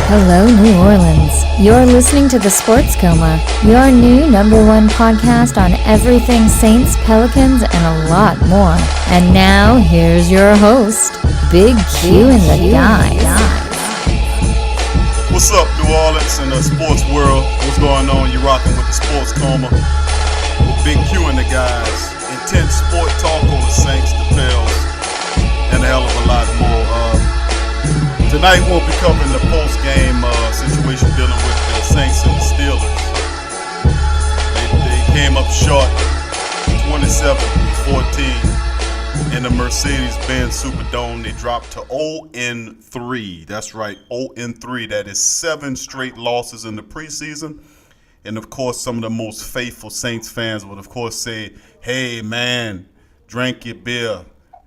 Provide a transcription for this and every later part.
Hello, New Orleans. You're listening to the Sports Coma, your new #1 podcast on everything Saints, Pelicans, and a lot more. And now, here's your host, Big Q and the guys. What's up, New Orleans and the sports world? What's going on? You're rocking with the Sports Coma with Big Q and the guys. Intense sport talk on the Saints, the Pels, and a hell of a lot more. Tonight we'll be covering the post-game situation dealing with the Saints and the Steelers. They came up short 27-14 in the Mercedes-Benz Superdome. They dropped to 0-3. That's right, 0-3. That is 7 straight losses in the preseason. And, of course, some of the most faithful Saints fans would, of course, say, hey, man, drink your beer,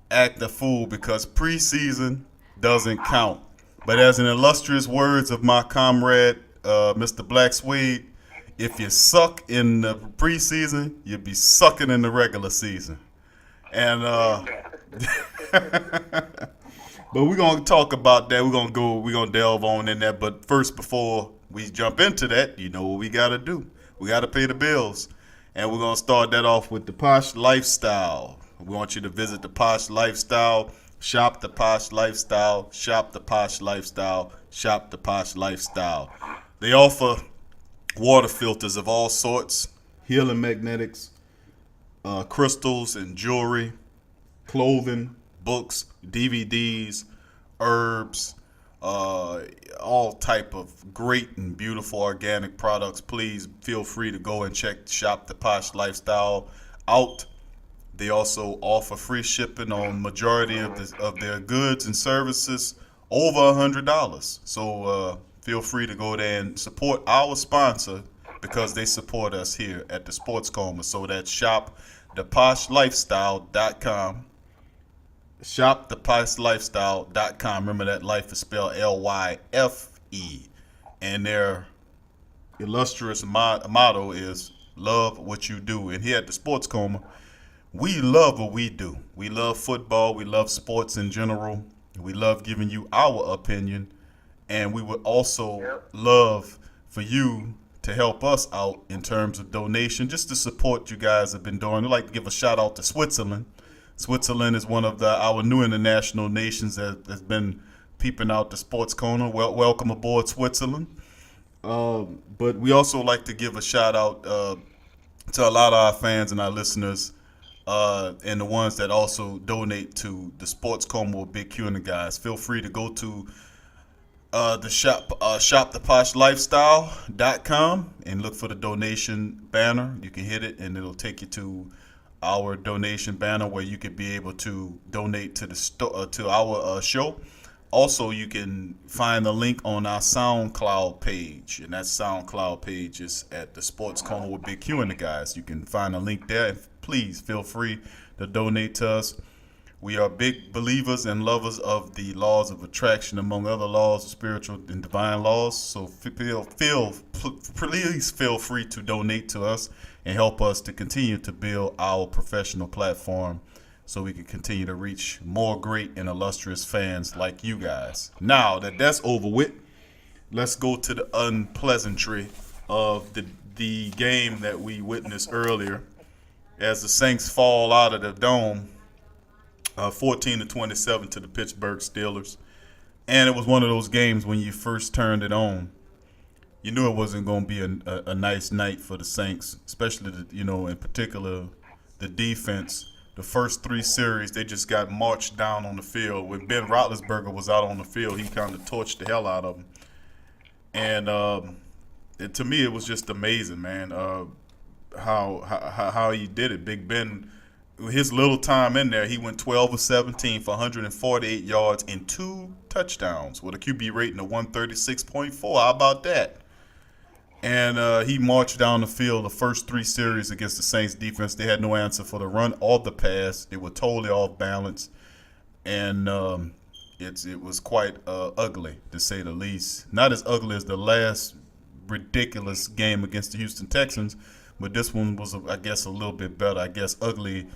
act a fool, because preseason doesn't count. But as in illustrious words of my comrade, Mr. Blaxuede, if you suck in the preseason, you'll be sucking in the regular season. And but we're gonna talk about that. We're gonna delve on in that. But first, before we jump into that, you know what we gotta do. We gotta pay the bills. And we're gonna start that off with the Posh Lifestyle. We want you to visit the Posh Lifestyle. Shop the Posh Lifestyle, shop the Posh Lifestyle, shop the Posh Lifestyle. They offer water filters of all sorts, healing magnetics, crystals and jewelry, clothing, books, DVDs, herbs, all type of great and beautiful organic products. Please feel free to go and shop the Posh Lifestyle out. They also offer free shipping on majority of their goods and services over $100. So feel free to go there and support our sponsor because they support us here at the Sports Coma. So that's shoptheposhlifestyle.com. Shoptheposhlifestyle.com. Remember that life is spelled L-Y-F-E. And their illustrious motto is love what you do. And here at the Sports Coma, we love what we do. We love football. We love sports in general. We love giving you our opinion. And we would also love for you to help us out in terms of donation, just to support you guys have been doing. I'd like to give a shout out to Switzerland. Switzerland is one of our new international nations that has been peeping out the Sports Corner. Welcome aboard, Switzerland. But we also like to give a shout out to a lot of our fans and our listeners, and the ones that also donate to the Sports Coma with Big Q and the guys. Feel free to go to the shoptheposhlifestyle.com and look for the donation banner. You can hit it and it'll take you to our donation banner where you could be able to donate to to our show. Also, you can find the link on our SoundCloud page, and that SoundCloud page is at the Sports Coma with Big Q and the guys. You can find a link there. Please feel free to donate to us. We are big believers and lovers of the laws of attraction, among other laws, spiritual and divine laws. So please feel free to donate to us and help us to continue to build our professional platform so we can continue to reach more great and illustrious fans like you guys. Now that that's over with, let's go to the unpleasantry of the game that we witnessed earlier as the Saints fall out of the dome 14-27 to the Pittsburgh Steelers. And it was one of those games when you first turned it on, you knew it wasn't going to be a nice night for the Saints, especially, in particular, the defense. The first 3 series, they just got marched down on the field. When Ben Roethlisberger was out on the field, he kind of torched the hell out of them. And to me, it was just amazing, man, how he did it. Big Ben, his little time in there, he went 12 of 17 for 148 yards and 2 touchdowns with a QB rating of 136.4. How about that? And he marched down the field the first 3 series against the Saints defense. They had no answer for the run or the pass. They were totally off balance. And it was quite ugly, to say the least. Not as ugly as the last ridiculous game against the Houston Texans, but this one was, I guess, a little bit better. I guess ugly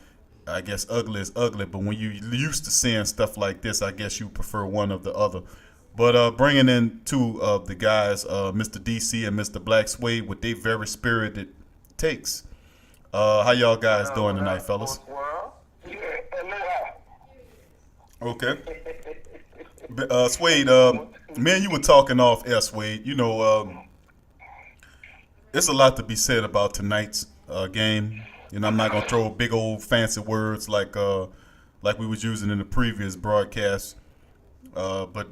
is ugly, but when you used to seeing stuff like this, I guess you prefer one of the other. But bringing in two of the guys, Mr. DC and Mr. Blaxuede, with their very spirited takes. How y'all guys doing tonight, fellas? Okay. Suede, me and you were talking off air, Suede. You know, there's a lot to be said about tonight's game. You know, I'm not gonna throw big old fancy words like we was using in the previous broadcast. But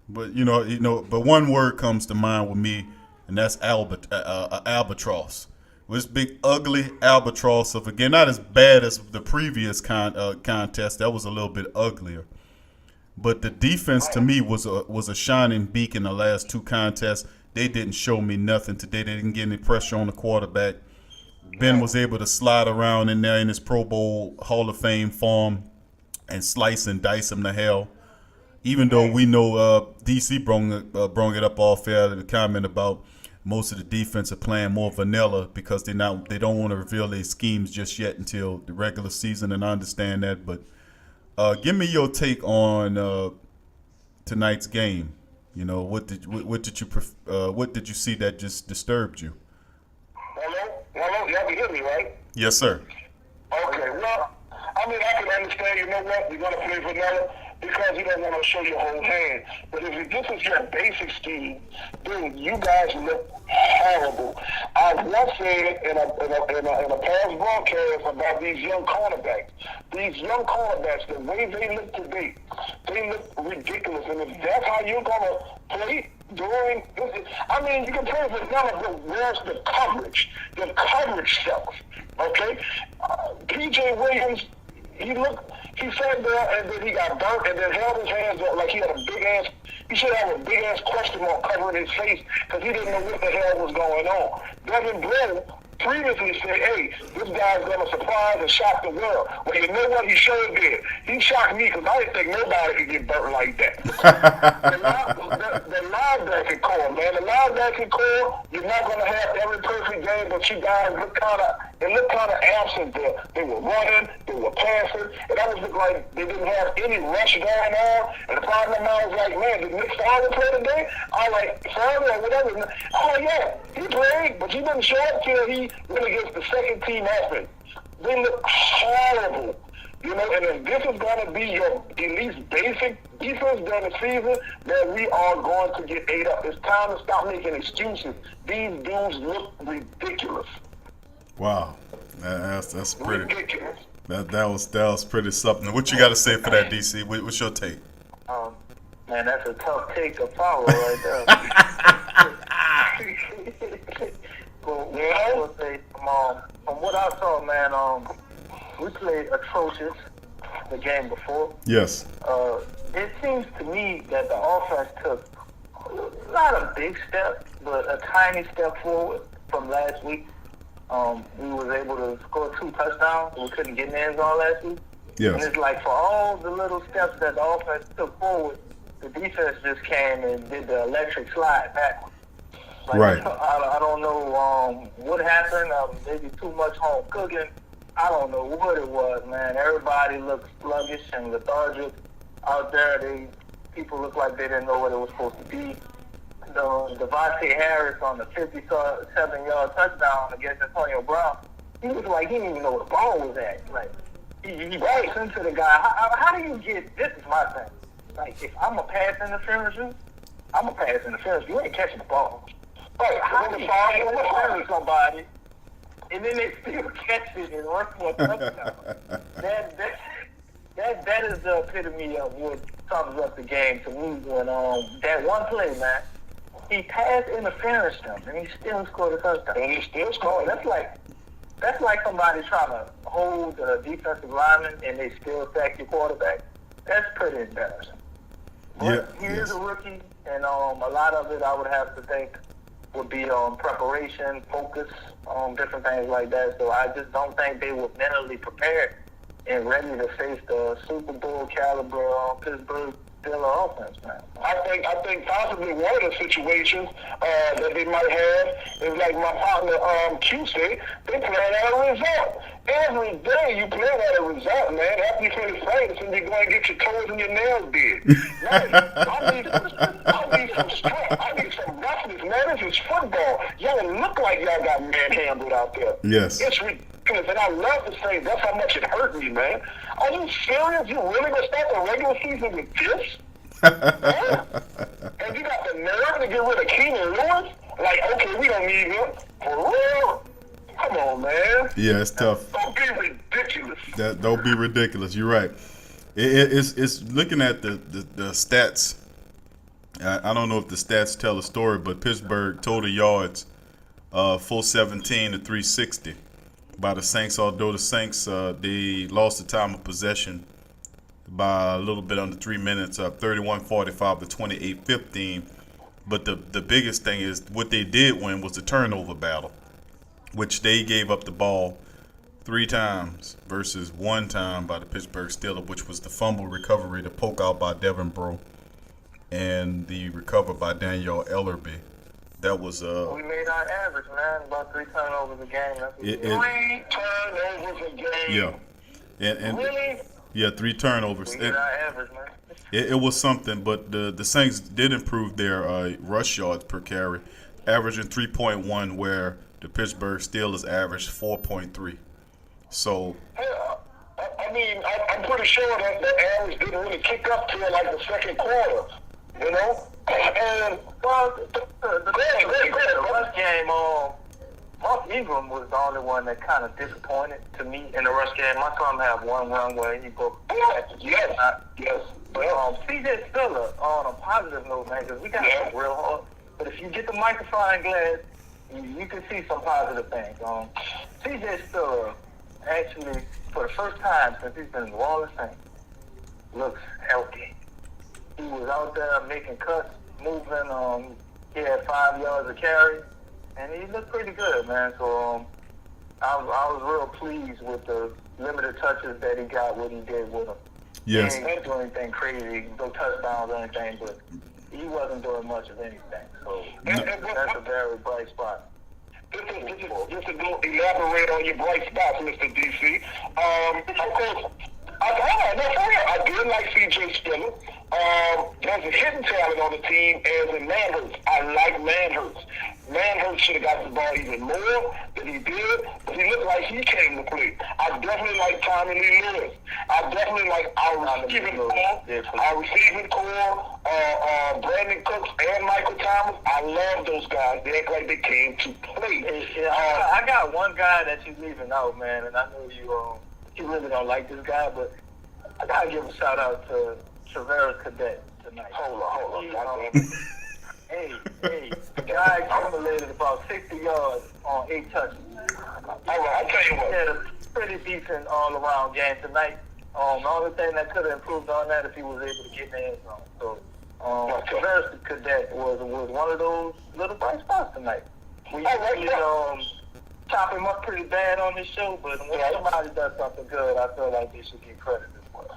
one word comes to mind with me, and that's albatross. This big ugly albatross of, again, not as bad as the previous contest. That was a little bit uglier. But the defense to me was a shining beacon the last two contests. They didn't show me nothing today. They didn't get any pressure on the quarterback. Ben was able to slide around in there in his Pro Bowl Hall of Fame form and slice and dice him to hell. Even though we know DC brought it up off air, the comment about most of the defense are playing more vanilla because they don't want to reveal their schemes just yet until the regular season, and I understand that. But give me your take on tonight's game. You know, what did you see that just disturbed you? Hello, y'all can hear me, right? Yes, sir. Okay, well, I mean, I can understand, you know what, you're going to play vanilla because you don't want to show your whole hand. But if this is your basic scheme, then you guys look horrible. I once said in a past broadcast about these young cornerbacks. These young cornerbacks, the way they look today, they look ridiculous. And if that's how you're going to play during this, I mean, you can play vanilla, but where's the coverage? The coverage stuff, okay? P.J. Williams, he sat there and then he got burnt and then held his hands up like he had a big ass, he should have a big ass question mark covering his face because he didn't know what the hell was going on. Devin Blow previously said, hey, this guy's going to surprise and shock the world. Well, you know what? He sure did. He shocked me because I didn't think nobody could get burnt like that. the linebacker core, man. The linebacker core, you're not going to have every perfect game, but you guys look kind of absent there. They were running, they were passing, and that was like they didn't have any rush going on. And the problem I was like, man, did Nick Farley play today? I was like, Farley or whatever. Oh, yeah, he played, but he didn't show up till he went against the second team offense. They look horrible. You know, and if this is going to be your at least basic defense during the season, then we are going to get ate up. It's time to stop making excuses. These dudes look ridiculous. Wow, that's pretty ridiculous. That was pretty something. What you got to say for that, DC? What's your take? Man, that's a tough take to follow right there. Well, I would say from what I saw, man, we played atrocious the game before. Yes. It seems to me that the offense took not a big step, but a tiny step forward from last week. We was able to score 2 touchdowns. We couldn't get in the end zone last week. Yes. And it's like for all the little steps that the offense took forward, the defense just came and did the electric slide backwards. Like, right. I don't know what happened. Maybe too much home cooking. I don't know what it was, man. Everybody looked sluggish and lethargic out there. People looked like they didn't know what it was supposed to be. Devontae Harris on the 57-yard touchdown against Antonio Brown, he was like he didn't even know where the ball was at. Like he raced into the guy. How do you get? This is my thing. Like if I'm a pass interference, I'm a pass interference. You ain't catching the ball. Right? How do you pass somebody and then they still catch it and run for a touchdown? That is the epitome of what sums up the game to me. When that one play, man. He passed interference them, and he still scored a touchdown. And he still scored. That's like somebody trying to hold a defensive lineman, and they still sack your quarterback. That's pretty embarrassing. But he is a rookie, and a lot of it I would have to think would be on preparation, focus, different things like that. So I just don't think they were mentally prepared and ready to face the Super Bowl caliber Pittsburgh stellar offense, man. I think possibly one of the situations that they might have is like my partner Q said, they playing at a result. Every day you play at a result, man. After you finish practicing, you go and get your toes and your nails did. Man, I need some strength. I need some roughness, man. This is football. Y'all look like y'all got manhandled out there. Yes. It's ridiculous, and I love to say that's how much it hurt me, man. Are you serious? You really gonna start the regular season with this? Yeah. And you got the nerve to get rid of Keenan Lewis? Like, okay, we don't need him. For real? Come on, man. Yeah, it's tough. Don't be ridiculous. Don't be ridiculous. You're right. It's looking at the stats. I don't know if the stats tell the story, but Pittsburgh total yards, full 17 to 360 by the Saints. Although the Saints they lost the time of possession by a little bit under 3 minutes, up 31-45 to 28-15. But the biggest thing is what they did win was the turnover battle, which they gave up the ball 3 times versus 1 time by the Pittsburgh Steelers, which was the fumble recovery, the poke out by Devin Breaux, and the recover by Daniel Ellerby. That was we made our average, man, about 3 turnovers a game. That's 3 turnovers a game. Yeah, and Really? yeah, 3 turnovers. We made our average, man. It was something, but the Saints did improve their rush yards per carry, averaging 3.1, where the Pittsburgh Steelers averaged 4.3. So, I mean, I'm pretty sure that the average didn't really kick up till like the second quarter, you know? And, well, the rush game, Mark Ingram was the only one that kind of disappointed to me in the rush game. I saw him have 1 run where he broke. Yes. But CJ Spiller, on a positive note, man, because we got to work real hard. But if you get the magnifying glass, you can see some positive things. CJ Spiller, actually, for the first time since he's been in New Orleans Saints, looks healthy. He was out there making cuts, moving. He had 5 yards of carry, and he looked pretty good, man. So I was real pleased with the limited touches that he got, what he did with them. yes. He ain't doing anything crazy, no touchdowns or anything, but he wasn't doing much of anything. So that's a very bright spot. Just to go elaborate on your bright spots, Mr. DC. Of course, I did like CJ Spiller. There's a hidden talent on the team as in Manhurts. I like Manhurts. Manhurts should have got the ball even more than he did, but he looked like he came to play. I definitely like Tommy Lee Lewis. I definitely like our receiving core, Brandon Cooks and Michael Thomas. I love those guys. They act like they came to play. I got one guy that you're leaving out, man, and I know you really don't like this guy, but I gotta give a shout out to Travaris Cadet tonight. Hold on. Hey, the guy accumulated about 60 yards on 8 touches. All right, I'll tell you what. He had a pretty decent all-around game tonight. The only thing that could have improved on that if he was able to get in the end zone. So, Travaris Cadet was one of those little bright spots tonight. We chop him up pretty bad on this show, but when somebody does something good, I feel like they should get credit as well.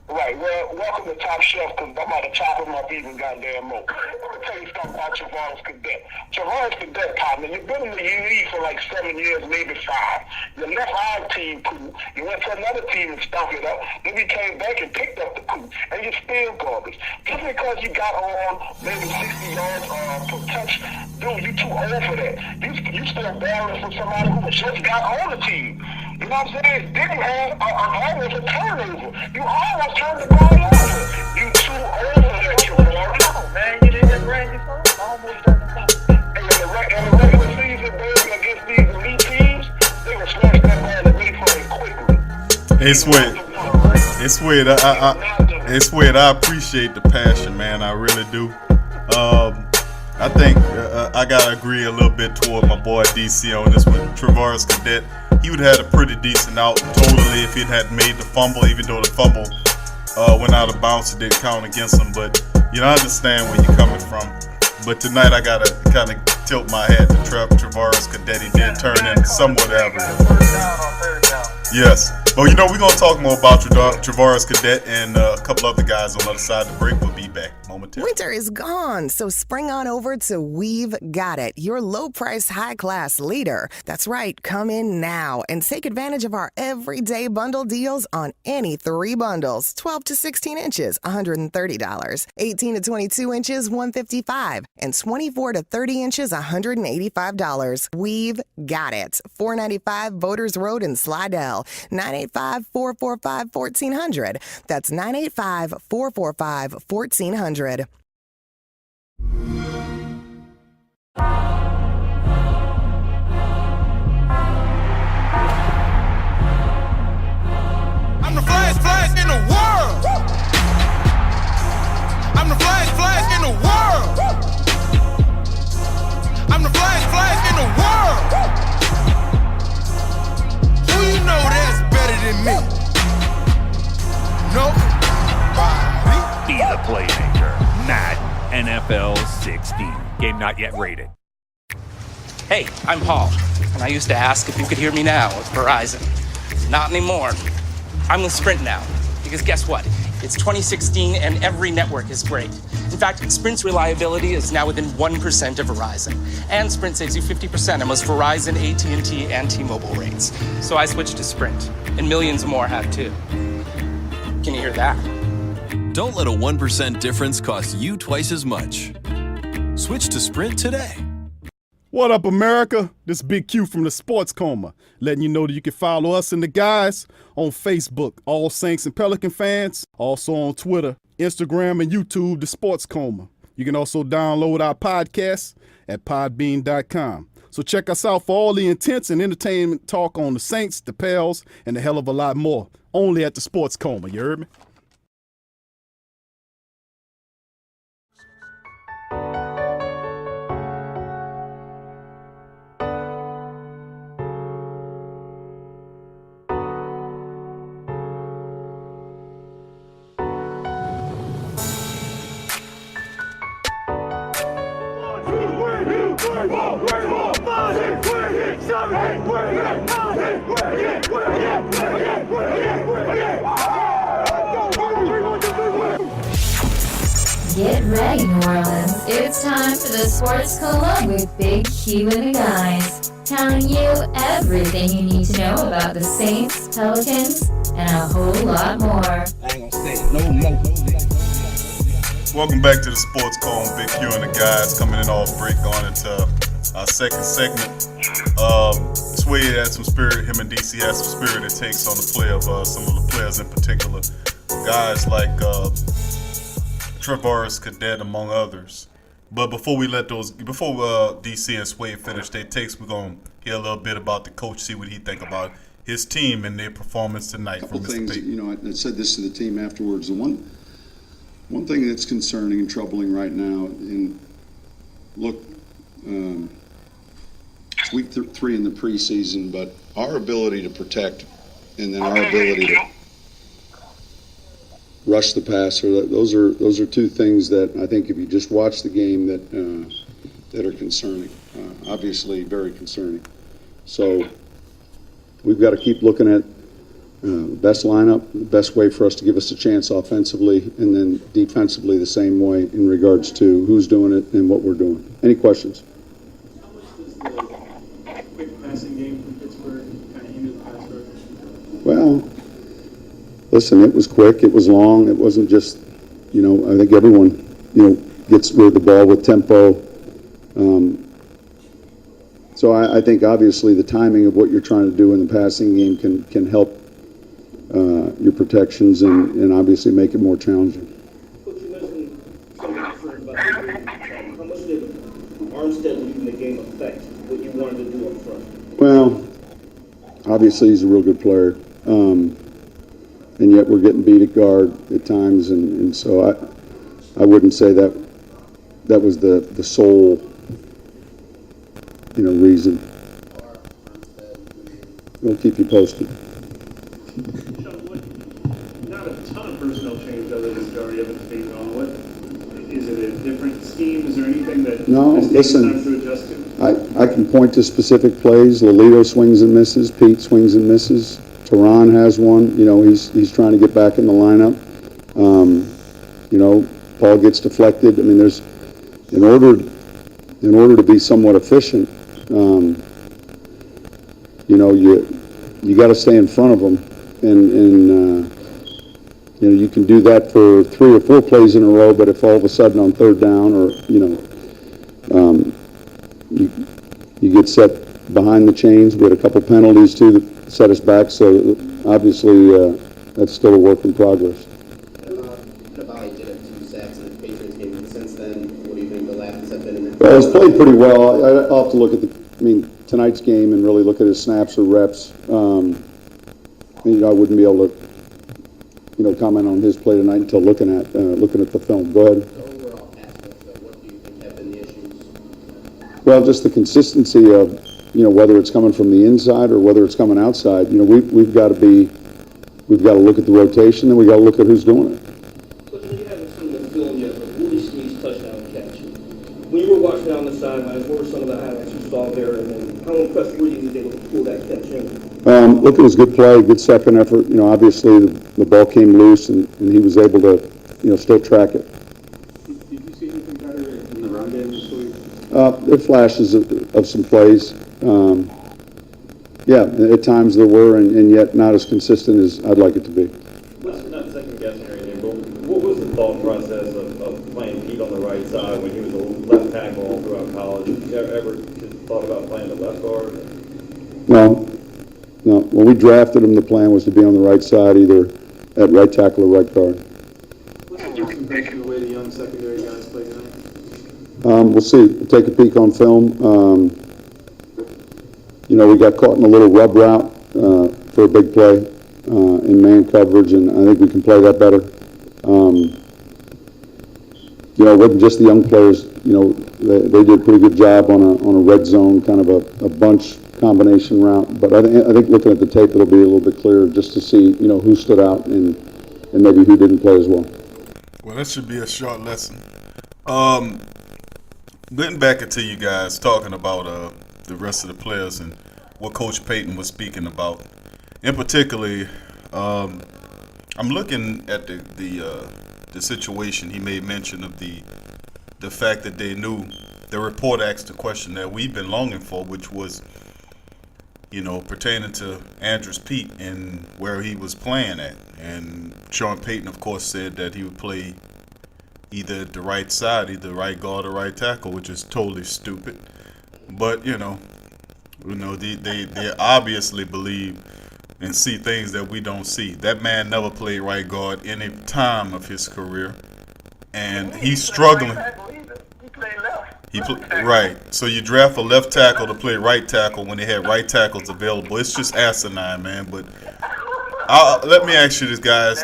Right, well, welcome to Top Shelf, because I'm about to chop him up even goddamn more. Let me tell you something about Travaris Cadet. Travaris Cadet, partner, you've been in the league for like 7 years, maybe 5. You left our team cool. You went to another team and stunk it up. Then you came back and picked up the cool. And you're still garbage. Just because you got on maybe 60 yards per touch, dude, you too old for that. You still battling for somebody who just got on the team. You know what I'm saying? Didn't have almost a turnover. You almost turned the ball over. You too old for that, Travaris. Man, you didn't bring yourself. Almost done the And in the regular season, baby, against these elite teams, they were smash that ball away from it quickly. Hey, Sweat, I appreciate the passion, man. I really do. I think I got to agree a little bit toward my boy DC on this one. Travaris Cadet, he would have had a pretty decent out totally if he had made the fumble, even though the fumble went out of bounds. It didn't count against him. But, I understand where you're coming from. But tonight I got to kind of tilt my hat to Travaris Cadet. He did turn in somewhat average. Third down on third down. Yes. Well, you know, we're going to talk more about Travaris Cadet and a couple other guys on the other side of the break. We'll be back momentarily. Winter is gone, so spring on over to We've Got It, your low-price, high-class leader. That's right, come in now and take advantage of our everyday bundle deals on any 3 bundles. 12 to 16 inches, $130. 18 to 22 inches, $155. And 24 to 30 inches, $185. We've Got It. 495 Voters Road in Slidell. 985-445-1400. That's 985-445-1400. I'm the flash in the world. I'm the flash in the world. I'm the flash in the world. Who you know that's better than me? Nobody. Be the playmaker. Madden NFL 16. Game not yet rated. Hey, I'm Paul, and I used to ask if you could hear me now with Verizon. Not anymore. I'm with Sprint now, because guess what? It's 2016 and every network is great. In fact, Sprint's reliability is now within 1% of Verizon. And Sprint saves you 50% on most Verizon, AT&T, and T-Mobile rates. So I switched to Sprint, and millions more have too. Can you hear that? Don't let a 1% difference cost you twice as much. Switch to Sprint today. What up, America? This Big Q from the Sports Coma, letting you know that you can follow us and the guys on Facebook, All Saints and Pelican fans, also on Twitter, Instagram, and YouTube, the Sports Coma. You can also download our podcast at podbean.com. So check us out for all the intense and entertainment talk on the Saints, the Pels, and a hell of a lot more. Only at the Sports Coma, you heard me? Get ready, New Orleans. It's time for the Sports Coma with Big Q and the guys, telling you everything you need to know about the Saints, Pelicans, and a whole lot more. I ain't gonna say no more. Welcome back to the Sports Coma. Big Q and the guys coming in off break on into our second segment. Suede had some spirit. Him and DC had some spirit it takes on the play of some of the players in particular. Guys like Travaris Cadet, among others. But before DC and Suede finish their takes, we're gonna hear a little bit about the coach, see what he think about his team and their performance tonight. A couple from Mr. things, Pete. you know, I said this to the team afterwards. The one thing that's concerning and troubling right now, and look, it's week 3 in the preseason, but our ability to protect and then our ability to rush the passer, those are two things that I think if you just watch the game that are concerning, obviously very concerning. So we've got to keep looking at the best lineup, the best way for us to give us a chance offensively, and then defensively the same way in regards to who's doing it and what we're doing. Any questions? How much does the quick passing game from Pittsburgh kind of hinder the pass rush? Well, listen, it was quick, it was long, it wasn't just, I think everyone, gets rid of the ball with tempo. So I think obviously the timing of what you're trying to do in the passing game can help your protections and obviously make it more challenging. Coach, you mentioned something different about the game. How much did Armstead leaving the game affect what you wanted to do up front? Well, obviously he's a real good player. And yet we're getting beat at guard at times, and so I wouldn't say that was the sole reason. We'll keep you posted. Not a ton of personnel change other than Jari Evans being on. What is it? A different scheme? Is there anything that No, has taken listen, time to adjust to? I can point to specific plays. Lolito swings and misses. Pete swings and misses. Teron has one. You know, he's trying to get back in the lineup. You know, Paul gets deflected. I mean, there's in order to be somewhat efficient, you know, you got to stay in front of them, and you know, you can do that for 3 or 4 plays in a row. But if all of a sudden on third down, or you know, you get set behind the chains, we had a couple penalties too that set us back. So obviously, that's still a work in progress. Well, he's played pretty well. I'll have to look at tonight's game and really look at his snaps or reps. You know, I wouldn't be able to, you know, comment on his play tonight until looking at the film. Go ahead. Overall aspect of what do you think have been the issues? Well, just the consistency of, you know, whether it's coming from the inside or whether it's coming outside. You know, we've got to look at the rotation, and we got to look at who's doing it. You haven't seen the film yet, but Willie Snead's touchdown catch. When you were watching down the sidelines, what were some of the highlights you saw there, and then how impressed were you he was able to pull that catch in? Look at his good play, good second effort. You know, obviously the ball came loose, and he was able to, you know, still track it. Did you see anything better in the run game this week? There are flashes of some plays. Yeah, at times there were, and yet not as consistent as I'd like it to be. Not second guessing or anything, but what was the thought process of playing Pete on the right side when he was a left tackle all throughout college? Did you ever thought about playing the left guard? No. When we drafted him, the plan was to be on the right side, either at right tackle or right guard. What's the worst impression of the way the young secondary guys play tonight? We'll see. We'll take a peek on film. You know, we got caught in a little rub route for a big play in man coverage, and I think we can play that better. You know, it wasn't just the young players. You know, they did a pretty good job on a red zone, kind of a bunch combination route. But I think looking at the tape, it'll be a little bit clearer just to see, you know, who stood out and maybe who didn't play as well. Well, that should be a short lesson. Getting back into you guys talking about the rest of the players and what Coach Payton was speaking about. In particular, I'm looking at the situation. He made mention of the fact that they knew. The report asked a question that we've been longing for, which was, you know, pertaining to Andrews Pete and where he was playing at. And Sean Payton, of course, said that he would play either at the right side, either right guard or right tackle, which is totally stupid. But, you know, they obviously believe and see things that we don't see. That man never played right guard any time of his career, and he's struggling. He played left. Right. So you draft a left tackle to play right tackle when they had right tackles available. It's just asinine, man. But let me ask you this, guys.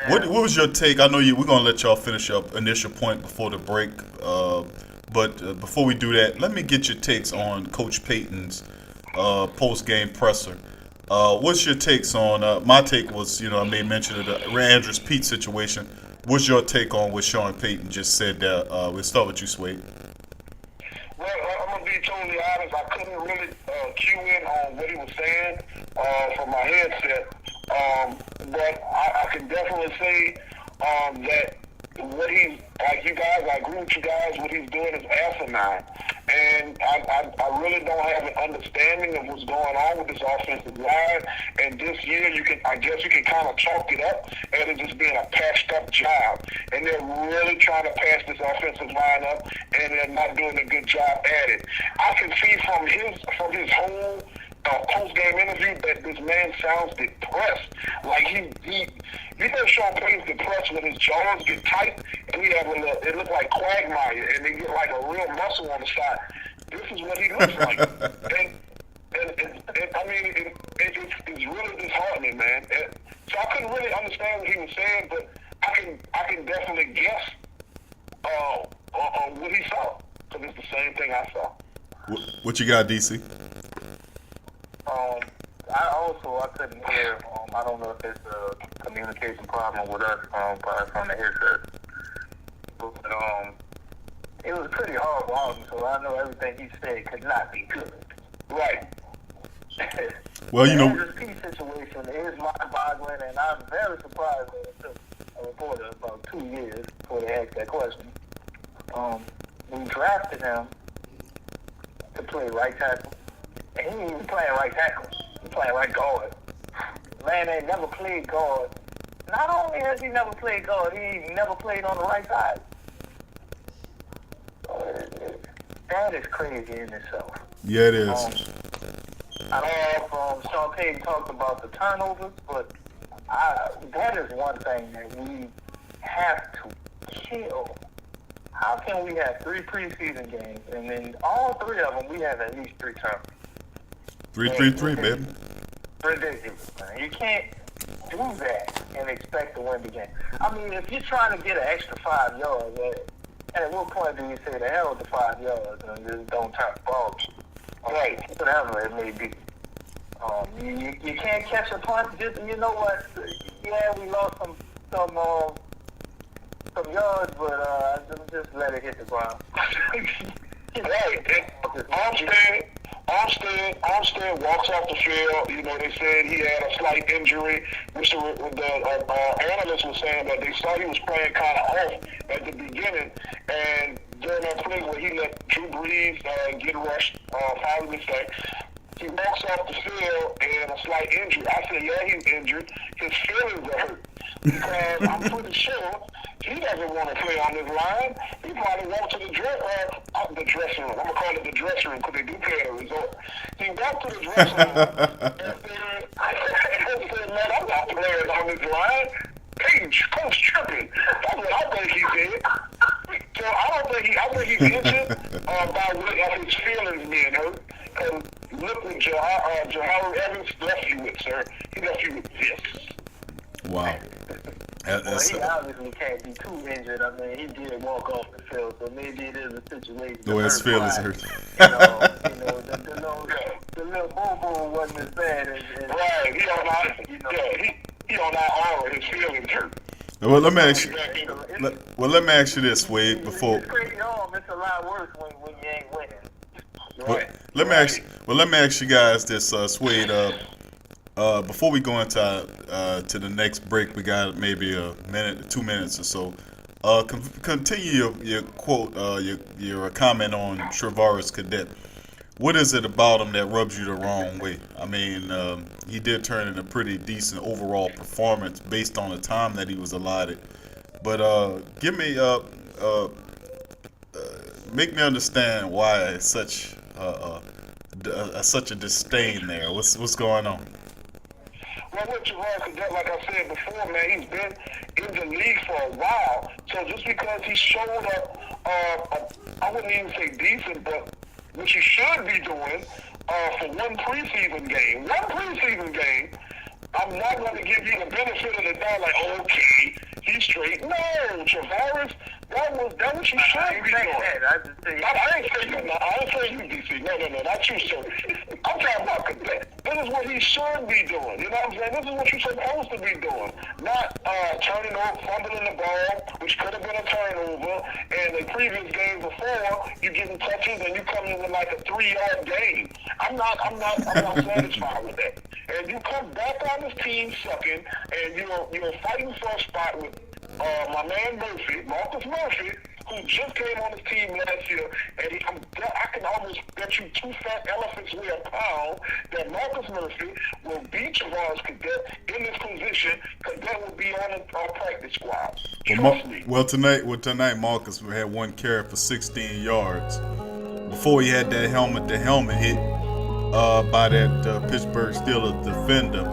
What was your take? I know we're gonna let y'all finish up initial point before the break. But before we do that, let me get your takes on Coach Payton's post-game presser. What's your takes on? My take was, you know, I made mention of the Andrews Pete situation. What's your take on what Sean Payton just said there? We'll start with you, Swade. Well, I'm going to be totally honest. I couldn't really cue in on what he was saying from my headset. But I can definitely say that what I agree with you guys, what he's doing is asinine. And I really don't have an understanding of what's going on with this offensive line. And this year, I guess you can kind of chalk it up as it just being a patched up job. And they're really trying to patch this offensive line up, and they're not doing a good job at it. I can see from his whole post-game interview that this man sounds depressed. Like you know, Sean Payton's depressed when his jaws get tight, and it looks like Quagmire, and they get like a real muscle on the side. This is what he looks like. and I mean, it's really disheartening, man. So I couldn't really understand what he was saying, but I can definitely guess on what he saw, because it's the same thing I saw. What you got, DC? I couldn't hear. I don't know if it's a communication problem with us, probably from the headset. But it was pretty horrible, so I know everything he said could not be good. Right. Well, you know, the MVP situation is mind-boggling, and I'm very surprised that it took a reporter about 2 years before they asked that question. We drafted him to play right tackle, and he ain't even playing right tackle. He's playing right guard. Man ain't never played guard. Not only has he never played guard, he ain't never played on the right side. That is crazy in itself. Yeah, it is. I don't know if Sean Payton talked about the turnovers, but that is one thing that we have to kill. How can we have 3 preseason games, and then all 3 of them we have at least 3 turnovers? 3-3-3, baby. Ridiculous, man. You can't do that and expect to win the game. I mean, if you're trying to get an extra 5 yards, at what point do you say the hell with the 5 yards and just don't turn the ball? Right, whatever it may be. You can't catch a punt. Just, you know what? Yeah, we lost some yards, but just let it hit the ground. Armstead walks off the field. You know, they said he had a slight injury, which the analyst was saying that they saw he was playing kind of off at the beginning. And during that play where he let Drew Brees get rushed, foul mistake, he walks off the field and a slight injury. I said, yeah, he's injured. His feelings are hurt. Because I'm pretty sure he doesn't want to play on this line. He probably walked to the dressing room. I'm going to call it the dressing room because they do play at a resort. He walked to the dressing room and said, man, I'm not playing on this line. Coach tripping. That's what I think he did. So I think he's injured by what of his feelings being hurt. And look what Jahari Evans left you with, sir. He left you with this. Wow. Well, he obviously can't be too injured. I mean, he did walk off the field, so maybe it is a situation. The way his feelings hurt. The little boo-boo wasn't as bad as right. He on our aura. His feelings hurt. Well, let me ask you this, Wade. Before. It's crazy home. It's a lot worse when you ain't winning. Right. Let me ask you guys this, Swade. Before we go into to the next break, we got maybe a minute, 2 minutes or so. Continue your quote, your comment on Travaris Cadet. What is it about him that rubs you the wrong way? I mean, he did turn in a pretty decent overall performance based on the time that he was allotted. But give me, make me understand why such a disdain there. What's going on? Well, with Travaris Cadet, like I said before, man, he's been in the league for a while. So just because he showed up, I wouldn't even say decent, but what you should be doing for one preseason game, I'm not going to give you the benefit of the doubt, like, okay, he's straight. No, Travaris, that what you should be doing. I ain't say you, DC. No, not you, sir. I'm talking about Cadet. This is what he should be doing. You know what I'm saying? This is what you're supposed to be doing. Not turning over, fumbling the ball, which could have been a turnover. And the previous game before, you getting touches and you coming in with like a 3-yard gain. I'm not satisfied with that. And you come back on this team sucking, and you're fighting for a spot with my man Marcus Murphy, who just came on his team last year, and I can almost bet you 2 fat elephants weigh a pound that Marcus Murphy will beat Travaris Cadet in this position. Cadet will be on our practice squad. Well, tonight Marcus had 1 carry for 16 yards. Before he had that helmet-to-helmet hit by that Pittsburgh Steelers defender,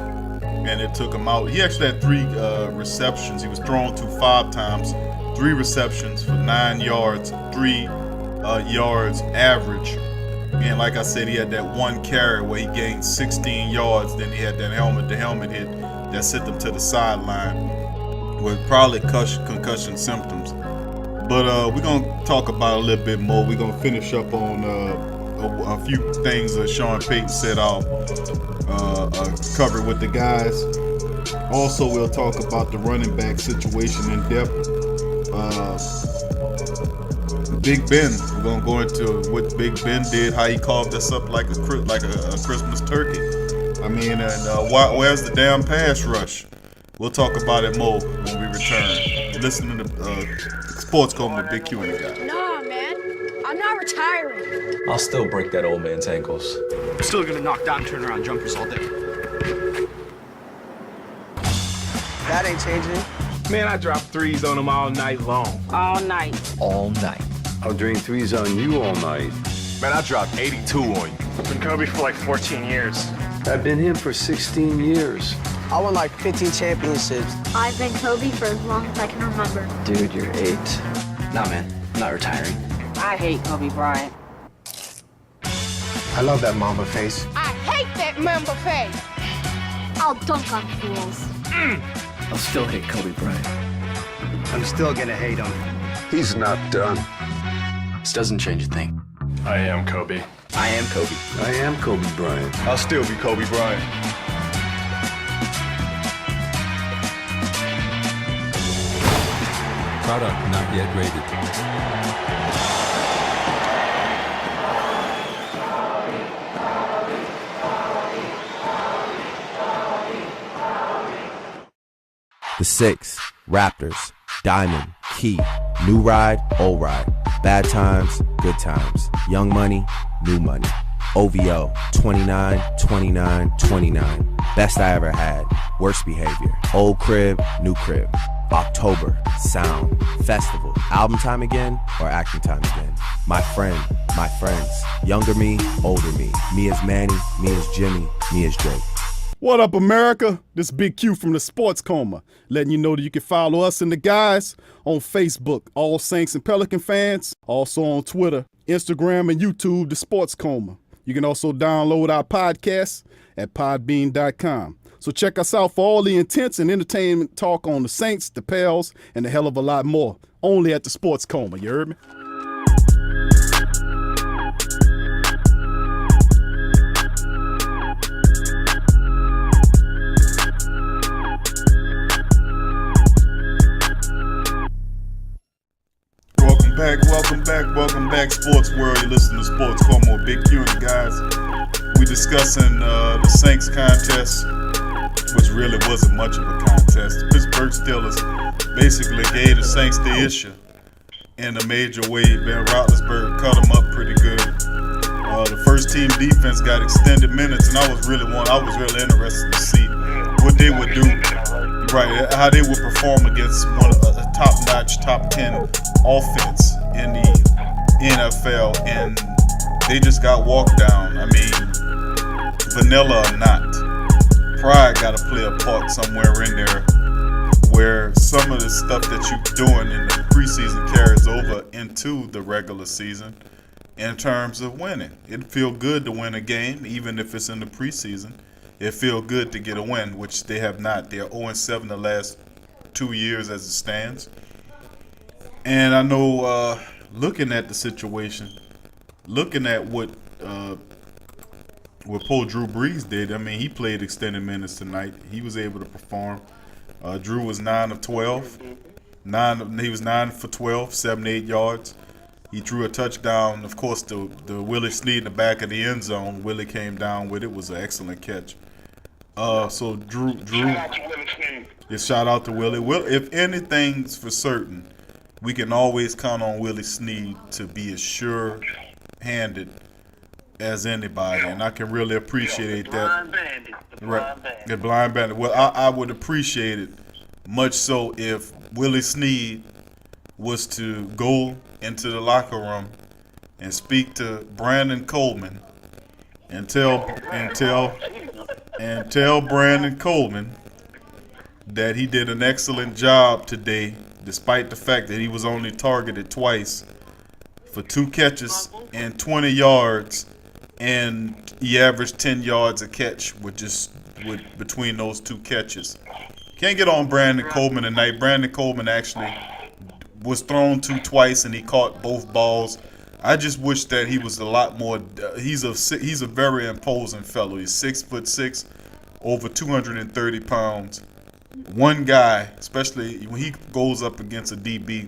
and it took him out. He actually had 3 receptions. He was thrown to 5 times, 3 receptions for 9 yards, 3 yards average. And like I said, he had that 1 carry where he gained 16 yards. Then he had that helmet-to-helmet hit that sent him to the sideline with probably concussion symptoms. But we're going to talk about it a little bit more. We're going to finish up on a few things that Sean Payton said I'll cover with the guys. Also, we'll talk about the running back situation in depth. Big Ben, we're going to go into what Big Ben did, how he carved us up like a Christmas turkey. I mean, and where's the damn pass rush? We'll talk about it more when we return. You're listening to Sports Coma with Big Q and the guys. Nah, man. I'm not retiring. I'll still break that old man's ankles. I'm still gonna knock down turnaround jumpers all day. That ain't changing. Man, I drop threes on them all night long. All night. All night. I'll drain threes on you all night. Man, I dropped 82 on you. I've been Kobe for like 14 years. I've been him for 16 years. I won like 15 championships. I've been Kobe for as long as I can remember. Dude, you're 8. Nah, man. I'm not retiring. I hate Kobe Bryant. I love that Mamba face. I hate that Mamba face. I'll dunk on fools. I'll still hate Kobe Bryant. I'm still gonna hate him. He's not done. This doesn't change a thing. I am Kobe. I am Kobe. I am Kobe Bryant. I'll still be Kobe Bryant. Product not yet rated. The 6, Raptors, Diamond, Key, New Ride, Old Ride, Bad Times, Good Times, Young Money, New Money, OVO, 29, 29, 29, Best I Ever Had, Worst Behavior, Old Crib, New Crib, October, Sound, Festival, Album Time Again, or Acting Time Again, My Friend, My Friends, Younger Me, Older Me, Me as Manny, Me as Jimmy, Me as Drake. What up, America? This Big Q from the Sports Coma, letting you know that you can follow us and the guys on Facebook, All Saints and Pelican fans, also on Twitter, Instagram, and YouTube, the Sports Coma. You can also download our podcast at podbean.com. So check us out for all the intense and entertainment talk on the Saints, the Pels, and a hell of a lot more. Only at the Sports Coma, you heard me? Welcome back, Sports World. You listen to Sports Coma with Big Q and the guys. We discussing the Saints contest, which really wasn't much of a contest. The Pittsburgh Steelers basically gave the Saints the issue in a major way. Ben Roethlisberger cut them up pretty good. The first team defense got extended minutes, and I was really interested to see what they would do, right? How they would perform against one of a top-notch, top 10 offense in the NFL, and they just got walked down. I mean, vanilla or not, pride got to play a part somewhere in there, where some of the stuff that you're doing in the preseason carries over into the regular season in terms of winning. It feel good to win a game, even if it's in the preseason. It feel good to get a win, which they have not. They're 0-7 the last 2 years as it stands. And I know, looking at the situation, looking at what poor Drew Brees did, I mean, he played extended minutes tonight. He was able to perform. Drew was 9 of 12. He was 9 for 12, 78 yards. He threw a touchdown. Of course, the Willie Snead in the back of the end zone. Willie came down with it. Was an excellent catch. So Drew. Shout out to Willie. If anything's for certain, we can always count on Willie Snead to be as sure-handed as anybody, and I can really appreciate that. The blind bandit. Well, I would appreciate it much so if Willie Snead was to go into the locker room and speak to Brandon Coleman and tell Brandon Coleman that he did an excellent job today, despite the fact that he was only targeted twice for 2 catches and 20 yards, and he averaged 10 yards a catch between those 2 catches. Can't get on Brandon Coleman tonight. Brandon Coleman actually was thrown to twice, and he caught both balls. I just wish that he was a lot more. He's a very imposing fellow. He's 6'6", over 230 pounds. One guy, especially when he goes up against a DB,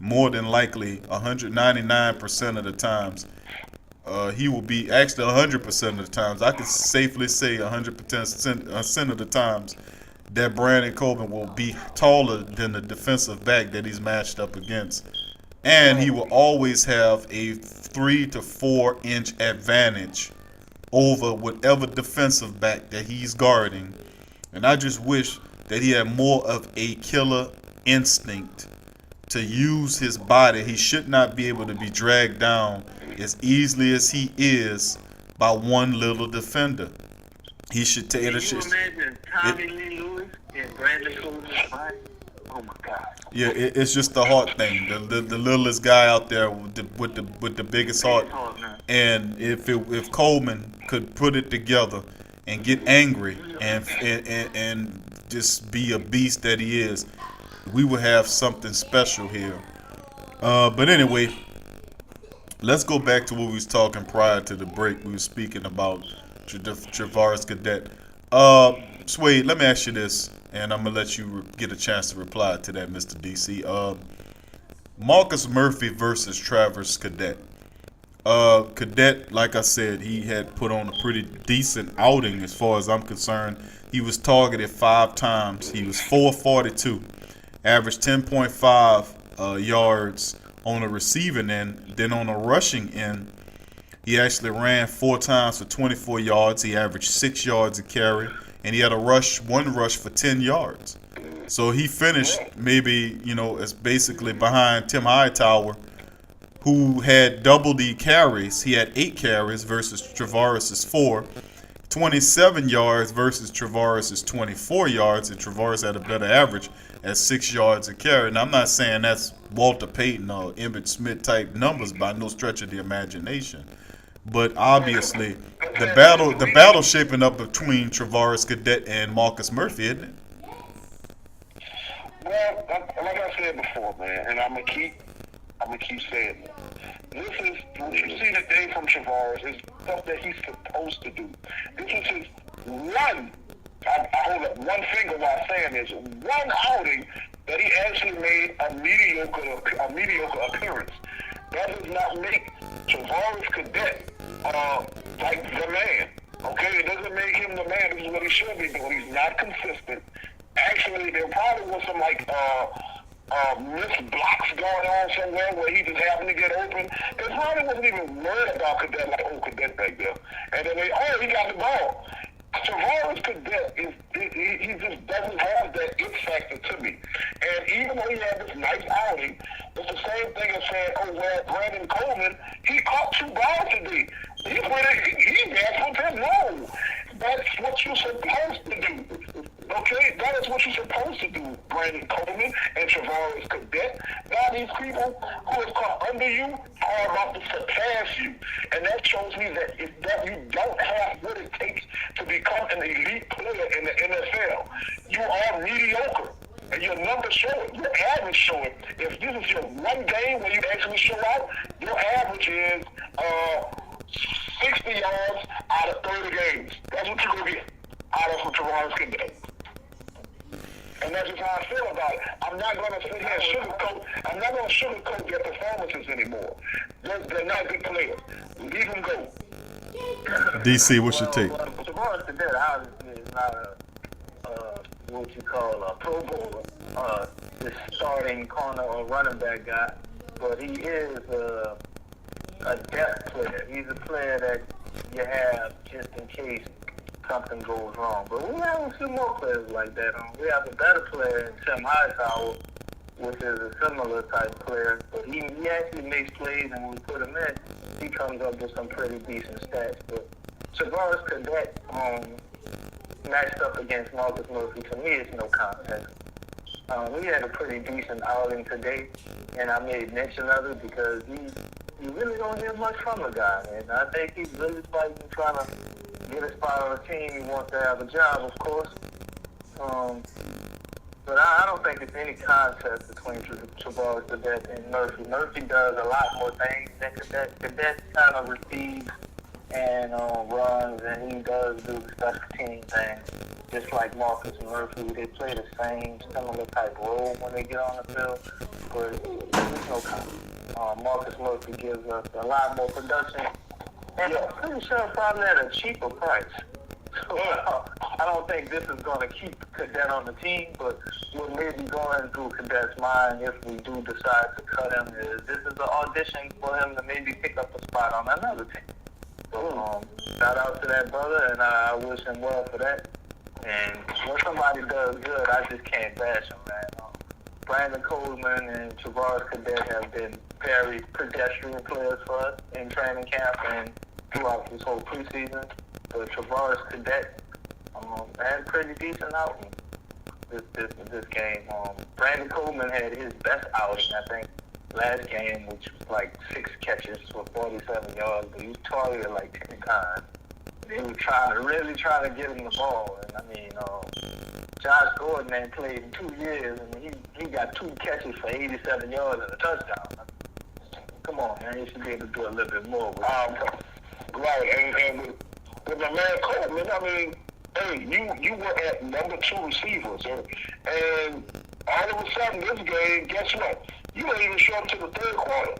more than likely 199% of the times, he will be actually 100% of the times. I can safely say 100% of the times that Brandon Coleman will be taller than the defensive back that he's matched up against. And he will always have a 3 to 4 inch advantage over whatever defensive back that he's guarding. And I just wish that he had more of a killer instinct to use his body. He should not be able to be dragged down as easily as he is by one little defender. He should take it. Can you imagine Tommy Lee Lewis and Brandon Coleman's body? Oh my God. Yeah, it's just the heart thing. The littlest guy out there with the biggest heart. And if Coleman could put it together and get angry and just be a beast that he is, we would have something special here. But anyway, let's go back to what we was talking prior to the break. We were speaking about Travaris Cadet. Suede, let me ask you this, and I'm gonna let you get a chance to reply to that, Mr. DC. Marcus Murphy versus Travaris Cadet. Cadet, like I said, he had put on a pretty decent outing as far as I'm concerned. He was targeted 5 times. He was 442, averaged 10.5 yards on the receiving end. Then on the rushing end, he actually ran 4 times for 24 yards. He averaged 6 yards a carry, and he had one rush for 10 yards. So he finished maybe, as basically behind Tim Hightower, who had double the carries. He had 8 carries versus Travaris's 4. 27 yards versus Travaris's 24 yards, and Travaris had a better average at 6 yards a carry. And I'm not saying that's Walter Payton or Emmitt Smith type numbers by no stretch of the imagination. But obviously, the battle shaping up between Travaris Cadet and Marcus Murphy, isn't it? Well, like I said before, man, and I'm gonna keep saying it. This is what you see today from Travaris is stuff that he's supposed to do. This is his one. I hold up one finger while saying this. One outing that he actually made a mediocre appearance. That does not make Travaris Cadet like the man. Okay, it doesn't make him the man. This is what he should be doing. He's not consistent. Actually, there probably was some missed blocks going on somewhere where he just happened to get open. They probably wasn't even worried about Cadet like Cadet back there. And then he got the ball. Travaris Cadet he just doesn't have that it factor to me. And even though he had this nice outing, it's the same thing as saying, Brandon Coleman, he caught 2 balls today. He baffled him. No, that's what you're supposed to do. Okay, that is what you're supposed to do, Brandon Coleman and Travaris Cadet. Now these people who have come under you are about to surpass you. And that shows me that you don't have what it takes to become an elite player in the NFL. You are mediocre. And your numbers show it. Your average show it. If this is your one game where you actually show out, your average is 60 yards out of 30 games. That's what you're going to get out of Travaris Cadet. And that's just how I feel about it. I'm not going to sit here and sugarcoat their performances anymore. They're not good players. Leave them go. DC, what's your take? Travaris Cadet obviously is not what you call a Pro Bowler, this starting corner or running back guy, but he is a depth player. He's a player that you have just in case something goes wrong. But we have a few more players like that. We have a better player in Tim Hightower, which is a similar type player. But he actually makes plays, and when we put him in, he comes up with some pretty decent stats. But Travaris Cadet matched up against Marcus Murphy, to me, it's no contest. We had a pretty decent outing today, and I made mention of it because you really don't hear much from the guy, and I think he's really fighting, trying to get a spot on the team. He wants to have a job, of course. But I don't think it's any contest between Travaris Cadet and Murphy. Murphy does a lot more things than Cadet. Cadet kind of receives and runs, and he does do the special team thing. Just like Marcus and Murphy, they play the same similar type role when they get on the field, but there's no contest. Marcus Murphy gives us a lot more production And I'm pretty sure probably at a cheaper price. So, I don't think this is going to keep Cadet on the team, but what may be going through Cadet's mind if we do decide to cut him is this is an audition for him to maybe pick up a spot on another team. So shout out to that brother, and I wish him well for that. And when somebody does good, I just can't bash him, man. Brandon Coleman and Travaris Cadet have been very pedestrian players for us in training camp and throughout this whole preseason. But Travaris Cadet had a pretty decent outing this game. Brandon Coleman had his best outing, I think, last game, which was like 6 catches for 47 yards, but he was targeted like 10 times. They were really trying to get him the ball. And I mean, Josh Gordon ain't played in 2 years, and he got 2 catches for 87 yards and a touchdown. Come on, man, he should be able to do a little bit more with right, and with my man Coleman, I mean, hey, you were at number 2 receivers, and all of a sudden this game, guess what? You didn't even show up to the 3rd quarter.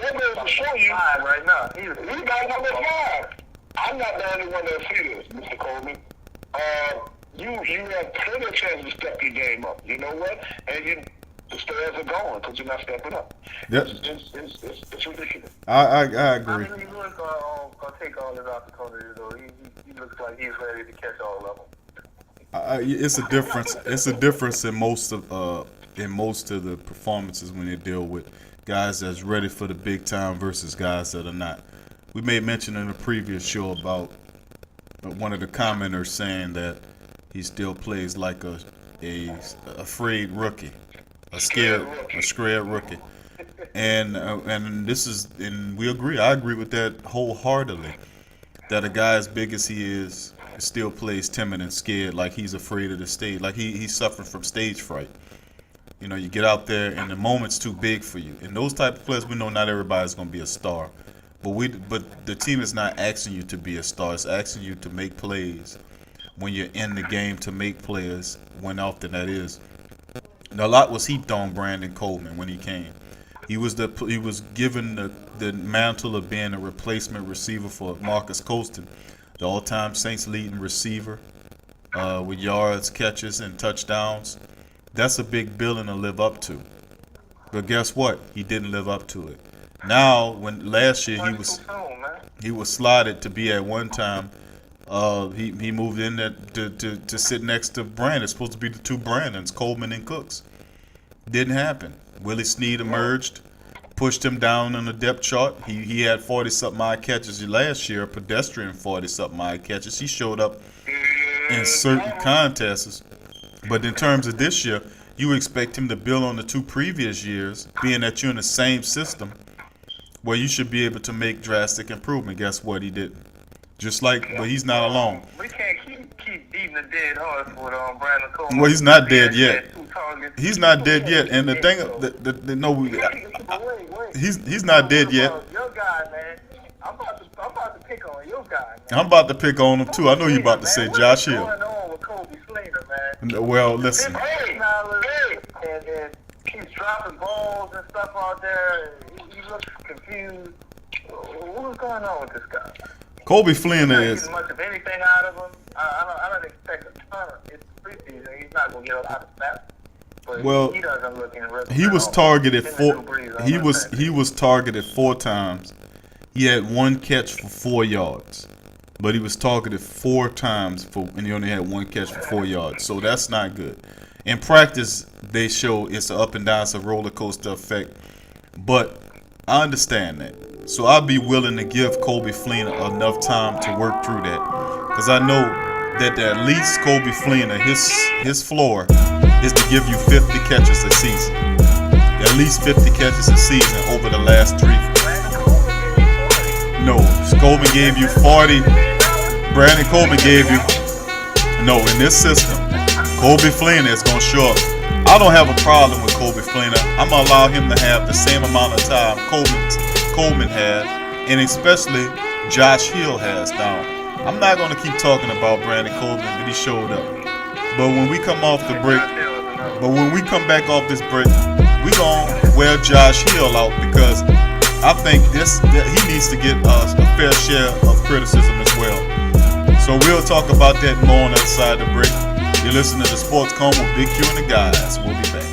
That goes to show you. Right now, he got number 5. I'm not the only one that see this, Mr. Coleman. You have plenty of chance to step your game up. You know what? And the stairs are going because you're not stepping up. Yep. It's ridiculous. I agree. I mean, he was going to take all his opportunities, though. He looks like he's ready to catch all of them. It's a difference. It's a difference in most of the performances when they deal with guys that's ready for the big time versus guys that are not. We made mention in a previous show about one of the commenters saying that he still plays like a afraid rookie, a scared rookie, and we agree. I agree with that wholeheartedly. That a guy as big as he is still plays timid and scared, like he's afraid of the stage, like he's suffering from stage fright. You know, you get out there and the moment's too big for you. And those type of players, we know not everybody's going to be a star. But the team is not asking you to be a star. It's asking you to make plays when you're in the game, to make players when often that is. Now, a lot was heaped on Brandon Coleman when he came. He was given the mantle of being a replacement receiver for Marcus Colston, the all-time Saints leading receiver with yards, catches, and touchdowns. That's a big billing to live up to. But guess what? He didn't live up to it. Now, when last year he was slotted to be at one time, he moved in to sit next to Brandon. It's supposed to be the 2 Brandons, Coleman and Cooks. Didn't happen. Willie Snead emerged, pushed him down on the depth chart. He had 40-something odd catches last year, a pedestrian 40-something odd catches. He showed up in certain contests. But in terms of this year, you expect him to build on the 2 previous years, being that you're in the same system where you should be able to make drastic improvement. Guess what? He didn't. But he's not alone. We can't keep beating the dead horse with Brandon Coleman. Well, he's not dead yet. He's not dead yet. And the thing, he's not dead yet. Your guy, man. I'm about to pick on your guy, man. I'm about to pick on him too. I know you're about to say Josh Hill. What's going on with Kobe Slater, man? Well, listen. And keeps dropping balls and stuff out there. He looks confused. What's going on with this guy? Kobe Flynn is. Not much of anything out of him. I don't expect a ton. It's preseason. He's not gonna get a lot of snaps. But Well, he doesn't look in the he was targeted 4. He was targeted 4 times. He had 1 catch for 4 yards, but he was targeted 4 times and he only had 1 catch for 4 yards. So that's not good. In practice, they show it's an up and down, it's a roller coaster effect. But I understand that. So I'll be willing to give Kobe Fleener enough time to work through that, because I know that at least Kobe Fleener, his floor is to give you 50 catches a season. At least 50 catches a season over the last 3. No, Coleman gave you 40. Brandon Coleman gave you. No, in this system, Kobe Fleener is going to show up. I don't have a problem with Kobe Fleener. I'm going to allow him to have the same amount of time Coleman had, and especially Josh Hill has now. I'm not going to keep talking about Brandon Coleman, but he showed up. But when we come off the break, when we come back off this break, we're going to wear Josh Hill out, because I think he needs to get a fair share of criticism as well. So we'll talk about that more on the other side of the break. You're listening to Sports Coma with Big Q and the guys. We'll be back.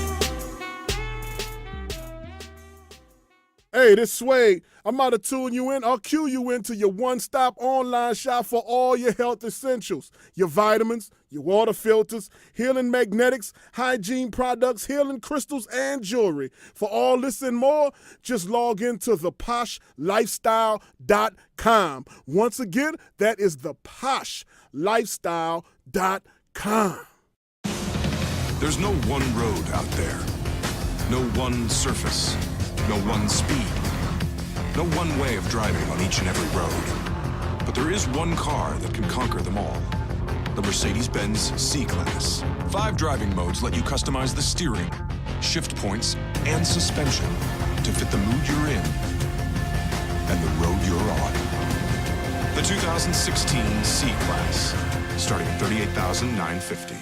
Hey, this Suede. I'm about to tune you in. I'll cue you into your one-stop online shop for all your health essentials. Your vitamins, your water filters, healing magnetics, hygiene products, healing crystals, and jewelry. For all this and more, just log into theposhlifestyle.com. Once again, that is theposhlifestyle.com. There's no one road out there. No one surface. No one speed. No one way of driving on each and every road. But there is one car that can conquer them all. The Mercedes-Benz C-Class. 5 driving modes let you customize the steering, shift points, and suspension to fit the mood you're in and the road you're on. The 2016 C-Class, starting at $38,950.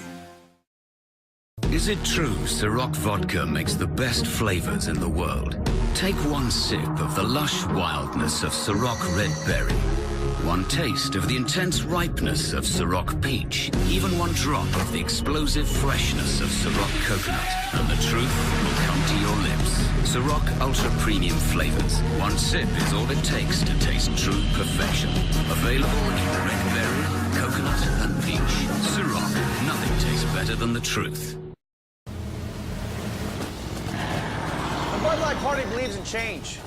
Is it true Ciroc vodka makes the best flavors in the world? Take one sip of the lush wildness of Ciroc Red Berry. One taste of the intense ripeness of Ciroc Peach. Even one drop of the explosive freshness of Ciroc Coconut. And the truth will come to your lips. Ciroc Ultra Premium flavors. One sip is all it takes to taste true perfection. Available in Red Berry, Coconut, and Peach. Ciroc, nothing tastes better than the truth. Bud Light Party believes in change.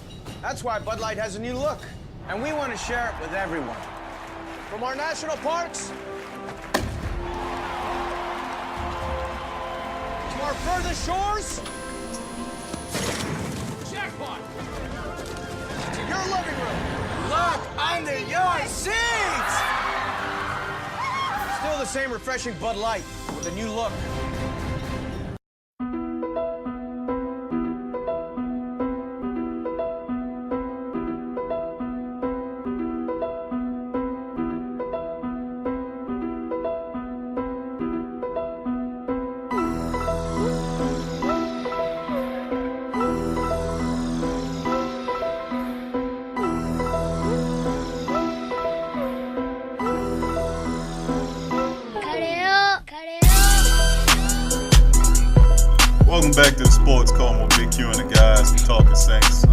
That's why Bud Light has a new look, and we want to share it with everyone. From our national parks to our furthest shores, jackpot, to your living room. Look under your seats! Still the same refreshing Bud Light with a new look. Welcome back to the Sports Coma with Big Q and the guys. We're talking Saints.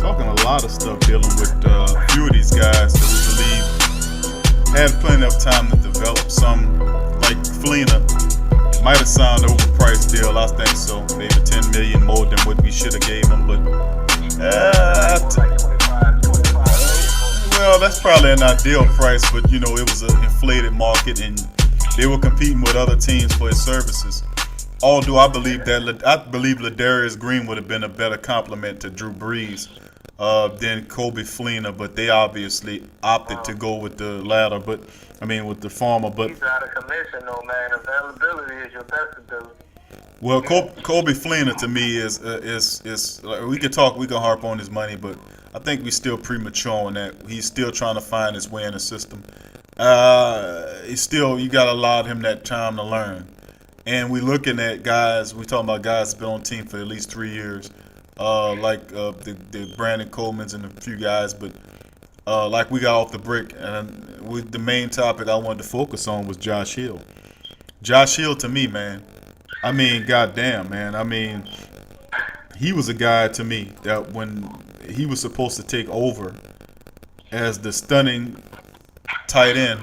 Talking a lot of stuff dealing with a few of these guys that we believe had plenty of time to develop. Some, like Fleener, might have signed an overpriced deal. I think so. Maybe $10 million more than what we should have gave him. But well, that's probably an ideal price. But you know, it was an inflated market and they were competing with other teams for his services. Although I believe Ladarius Green would have been a better complement to Drew Brees than Kobe Fleener, but they obviously opted to go with the latter. But I mean, with the former. But he's out of commission, though, man. Availability is your best ability. Well, Kobe Fleener to me is we can harp on his money, but I think we're still premature on that. He's still trying to find his way in the system. You gotta allow him that time to learn. And we're looking at guys. We talking about guys that's been on the team for at least 3 years, like the Brandon Coleman's and a few guys. But like we got off the break, and the main topic I wanted to focus on was Josh Hill. Josh Hill to me, man. I mean, goddamn, man. I mean, he was a guy to me that when he was supposed to take over as the stunning tight end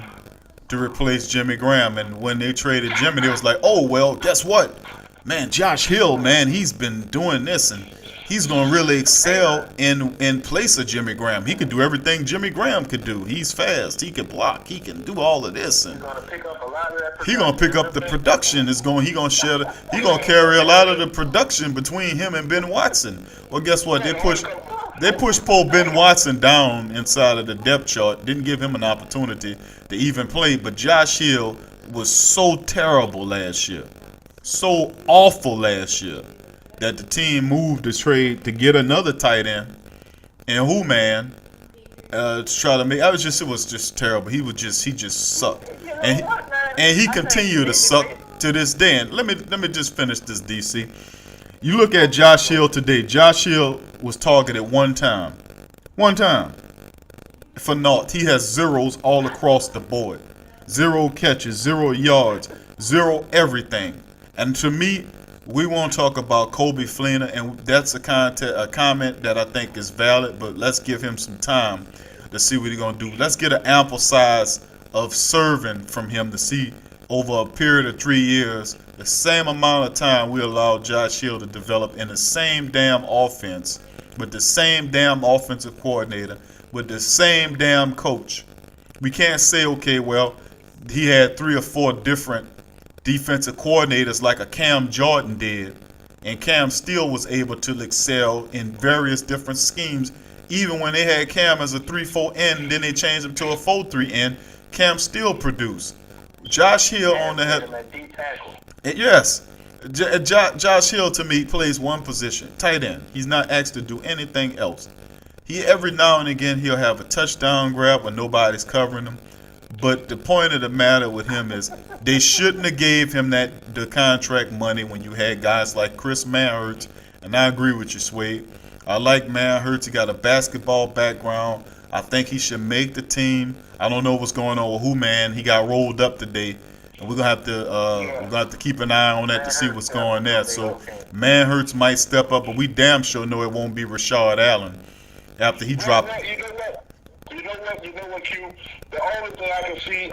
to replace Jimmy Graham, and when they traded Jimmy, they was like, oh well, guess what, man, Josh Hill, man, he's been doing this and he's gonna really excel in place of Jimmy Graham. He could do everything Jimmy Graham could do. He's fast, he can block, he can do all of this, and he's gonna pick up the production. He gonna carry a lot of the production between him and Ben Watson. Well, guess what, they pushed poor Ben Watson down inside of the depth chart, didn't give him an opportunity to even play. But Josh Hill was so terrible last year, so awful last year, that the team moved to trade to get another tight end. And to try to make, it was just terrible. He just sucked. And he continued to suck to this day. And let me just finish this, DC. You look at Josh Hill today. Josh Hill was targeted one time. One time. For naught. He has zeros all across the board. 0 catches, 0 yards, 0 everything. And to me, we want to talk about Coby Fleener, and that's a comment that I think is valid, but let's give him some time to see what he's going to do. Let's get an ample size of serving from him to see over a period of 3 years the same amount of time we allowed Josh Hill to develop in the same damn offense with the same damn offensive coordinator with the same damn coach. We can't say, okay, well, he had 3 or 4 different defensive coordinators like a Cam Jordan did, and Cam still was able to excel in various different schemes. Even when they had Cam as a 3-4 end, and then they changed him to a 4-3 end, Cam still produced. Josh Hill on the head. Yes. Josh Hill, to me, plays one position, tight end. He's not asked to do anything else. He every now and again he'll have a touchdown grab when nobody's covering him. But the point of the matter with him is they shouldn't have gave him the contract money when you had guys like Chris Manhertz. And I agree with you, Suede. I like Manhertz. He got a basketball background. I think he should make the team. I don't know what's going on with who, man. He got rolled up today, and we're gonna have to keep an eye on that to see what's going there. So Manhertz might step up, but we damn sure know it won't be Rashard Allen after he dropped. You know what, Q? The only thing I can see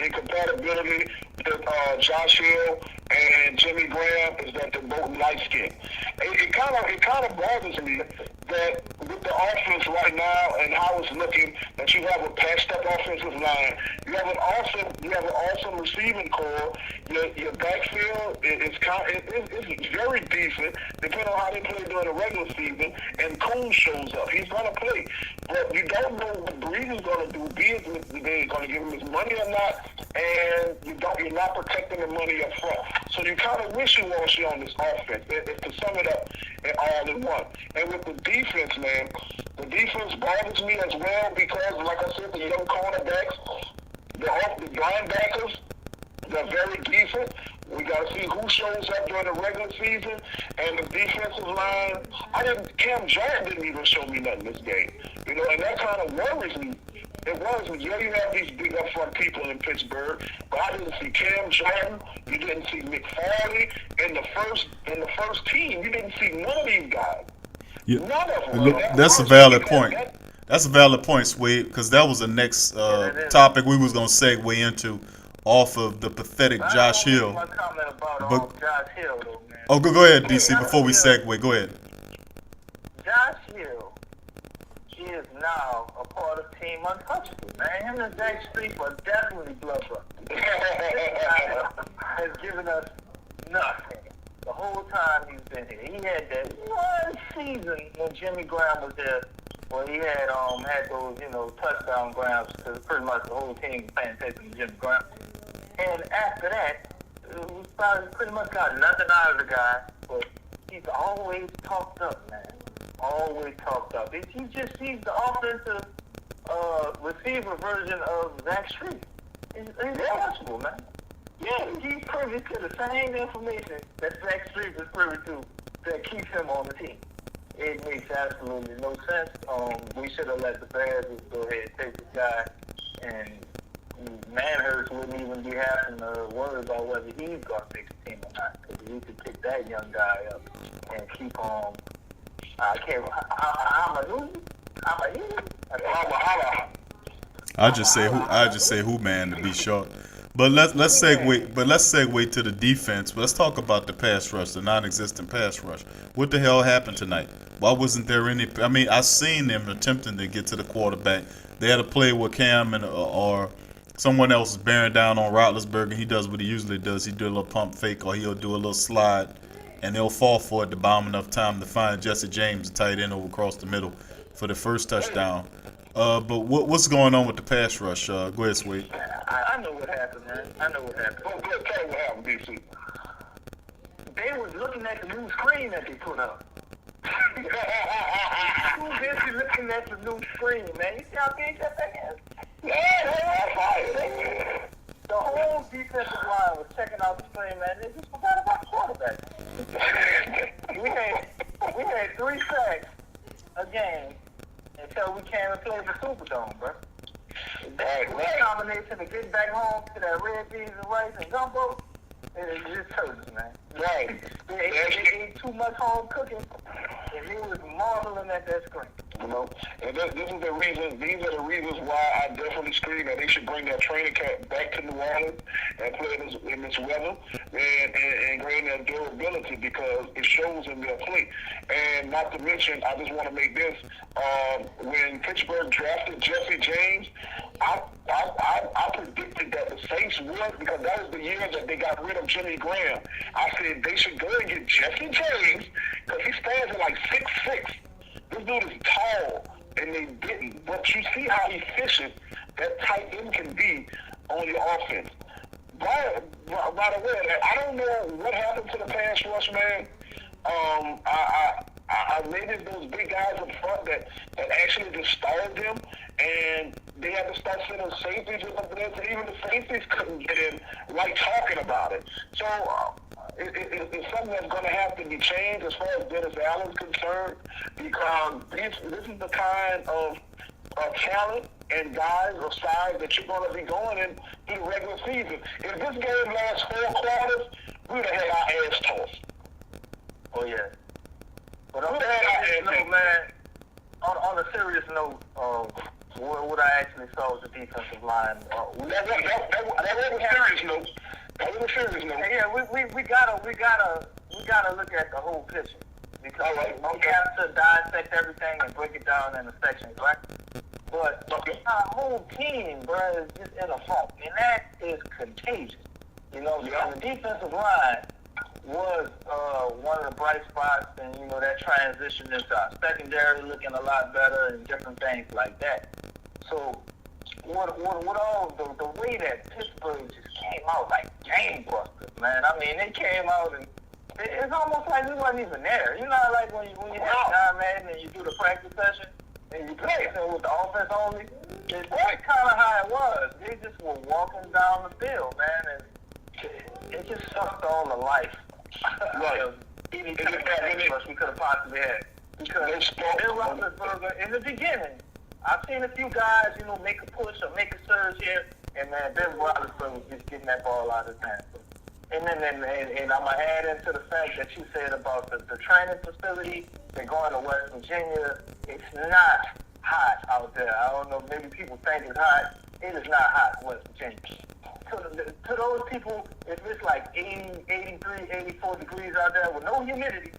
in compatibility with Josh Hill and Jimmy Graham is that they're both light skinned. It kind of bothers me that with the offense right now and how it's looking, that you have a patched up offensive line, you have an awesome receiving core. Your backfield is very decent, depending on how they play during the regular season. And Coon shows up, he's gonna play, but you don't know what Breeze's gonna do. Be it they're gonna give him his money or not, and you're not protecting the money up front. So you kind of wishy-washy on this offense. To sum it up, all in one. And with the defense, man, the defense bothers me as well because, like I said, the young cornerbacks, the linebackers, they're very decent. We got to see who shows up during the regular season. And the defensive line, Cam Jordan didn't even show me nothing this game. And that kind of worries me. It worries me. Yeah, you have these big upfront people in Pittsburgh, but I didn't see Cam Jordan. You didn't see McFarley in the first team. You didn't see none of these guys. Yeah. None of them. That's a valid point. That's a valid point, Swade, because that was the next topic we was going to segue into off of the pathetic Josh Hill. One comment about Josh Hill, though, man. Oh, go ahead, DC, before we segue. Go ahead. Josh Hill is now a part of Team Untouchable, man. Him and Zach Street were definitely blood brothers. This guy has given us nothing the whole time he's been here. He had that one season when Jimmy Graham was there, where he had those touchdown grabs, because pretty much the whole team was paying attention to Jimmy Graham. And after that, we pretty much got nothing out of the guy, but he's always talked up, man. Always talked up. He's the offensive receiver version of Zach Street. He's possible, man. Yeah, he's privy to the same information that Zach Street is privy to that keeps him on the team. It makes absolutely no sense. We should have let the Bears just go ahead and take this guy, and Manhertz wouldn't even be having to worry about whether he's going to make the team or not, because he could pick that young guy up and keep on. I just say who, man, to be short. But let's segue to the defense. But let's talk about the pass rush, the non-existent pass rush. What the hell happened tonight? Why wasn't there any? I mean, I seen them attempting to get to the quarterback. They had a play with Cam or someone else is bearing down on Roethlisberger. He does what he usually does. He do a little pump fake, or he'll do a little slide, and they'll fall for it to buy him enough time to find Jesse James, the tight end, over across the middle for the first touchdown. But what's going on with the pass rush? Go ahead, Swade. I know what happened, man. I know what happened. Go ahead, tell me what happened, DC. They was looking at the new screen that they put up. Too busy looking at the new screen, man. You see how big that thing is? Yeah, the whole defensive line was checking out the screen, man. They just forgot about the quarterback. played the Superdome, bro. Right. That combination of getting back home to that red beans and rice and gumbo, it just hurts, man. Right. They ate too much home cooking, and he was marveling at that screen. You know, and this is the reason. These are the reasons why I definitely scream that they should bring that training camp back to New Orleans and play in this weather and gain their durability, because it shows in their play. And not to mention, I just want to make this: when Pittsburgh drafted Jesse James, I predicted that the Saints would, because that was the year that they got rid of Jimmy Graham. I said they should go and get Jesse James, because he stands at like 6'6". This dude is tall, and they didn't. But you see how efficient that tight end can be on your offense. By the way, I don't know what happened to the pass rush, man. I maybe those big guys up front that actually just stalled them, and they had to start sending safeties with them, and even the safeties couldn't get in right talking about it. So it's something that's going to have to be changed as far as Dennis Allen's concerned, because this is the kind of talent and guys of size that you're going to be going in through the regular season. If this game lasts 4 quarters, we would have had our ass tossed. Oh, yeah. But on a serious note, what I actually saw was the defensive line. That was a serious note. That was a serious note. Yeah, we gotta look at the whole picture, because we have to dissect everything and break it down into sections, right? But our whole team, bro, is just in a funk, and that is contagious. You know, and the defensive line was one of the bright spots, and you know that transition into our secondary looking a lot better and different things like that. So, what all the way that Pittsburgh just came out like gangbusters, man. I mean, they came out and it's almost like we wasn't even there. You know, like when you have time, man, and you do the practice session and you play with the offense only. That's kind of how it was. They just were walking down the field, man, and it just sucked all the life. Right. Any kind of rush we could have possibly had. Because Bill Roethlisberger, in the beginning, I've seen a few guys, you know, make a push or make a surge here, and man, Bill Roethlisberger was just getting that ball out of his hands. And then I'm going to add into the fact that you said about the training facility. They're going to West Virginia. It's not hot out there. I don't know, maybe people think it's hot. It is not hot in West Virginia. To those people, if it's like 80, 83, 84 degrees out there with no humidity,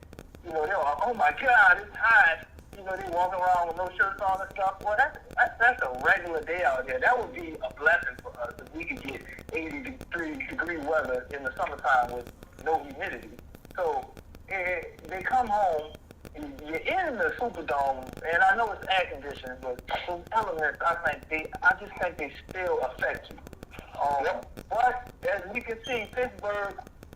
you know, they're like, oh my God, it's hot. You know, they walking around with no shirts on and stuff. Well, that's a regular day out here. That would be a blessing for us if we could get 83-degree weather in the summertime with no humidity. So they come home, you're in the Superdome, and I know it's air conditioning, but those elements, I just think they still affect you. But as we can see, Pittsburgh